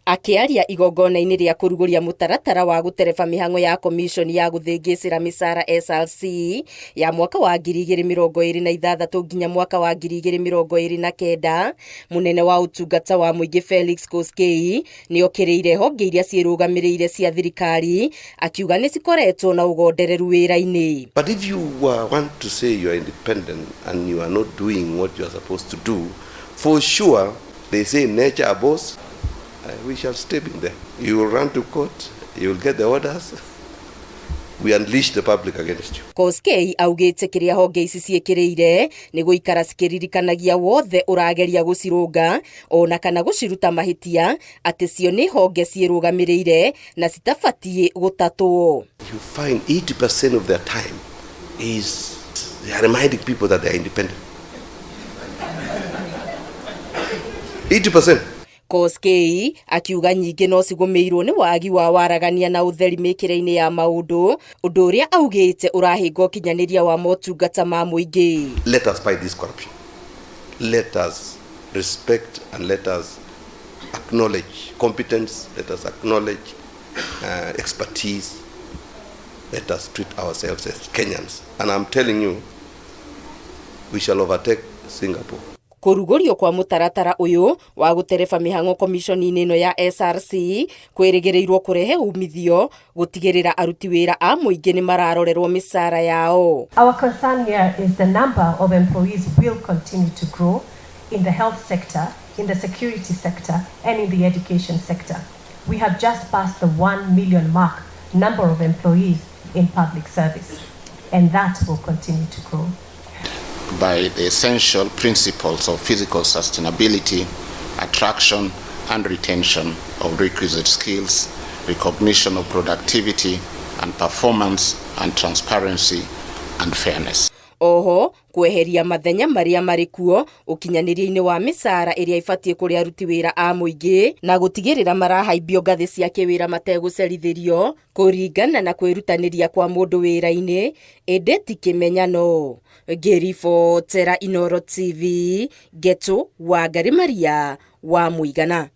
Akiaria igongona-inĩ rĩa kũrugũria mũtaratara wa gũtereba mĩhang'o ya komiconi ya gũthĩngĩcĩra mĩcara SRC ya mwaka wa 2026 nginya mwaka wa 2029, mũnene wa ũtungata wa mũingĩ Felix Koskei nĩokĩrĩire honge iria ciĩrũgamĩrĩire cia thirikari, akiuga nĩ cikoretwo na ũgondereru wĩra-inĩ. But if you want to say you are independent and you are not doing what you are supposed to do, for sure they say nature boss. We shall step in there. You will run to court, you will get the orders. We unleash the public against you. Koskei augĩte kĩrĩa honge ici ciĩkĩrĩire nĩ gũikara cikĩririkanagia wothe ũrageria gũcirũnga ona kana gũciruta mahĩtia, atĩ cio nĩ honge ciĩrũgamĩrĩire na citabatiĩ gũtatwo. You find 80% of their time is they are reminding people that they are independent. 80%. Koskei akiuga nyingĩ no cigũmĩirwo nĩ wagi wa waragania na ũtheri mĩkĩre-inĩ ya maũndũ, ũndũ ũrĩa augĩte ũrahinga ũkinyanĩria wa motungata ma mũingĩ. Let us fight this corruption. Let us respect and let us acknowledge competence. Let us acknowledge expertise. Let us treat ourselves as Kenyans. And I'm telling you, we shall overtake Singapore. Kũrugũrio kwa mũtaratara ũyũ wa gũtereba mĩhang'o komiconi-inĩ ĩno ya SRC kwĩrĩgĩrĩirwo kũrehe umithio, gũtigĩrĩra aruti wĩra a mũingĩ nĩ mararorerwo mĩcara yao. Our concern here is the number of employees will continue to grow in the health sector, in the security sector, and in the education sector. We have just passed the 1 million mark number of employees in public service, and that will continue to grow. By the essential principles of physical sustainability, attraction and retention of requisite skills, recognition of productivity and performance, and transparency and fairness. Oho, kweheria mathenya marĩa marĩ kuo ũkinyanĩria-inĩ wa mĩcara ĩrĩa ibatiĩ kũrĩ aruti wĩra a mũingĩ na gũtigĩrĩra marahaimbio ngathĩ cia kĩwĩra mategũcerithĩrio kũringana na kwĩrutanĩria kwa mũndũ wĩra-inĩ, ĩndĩ ti kĩmenyano. Ngĩribotera Inooro TV, Geto wa Maria wa Mũigana.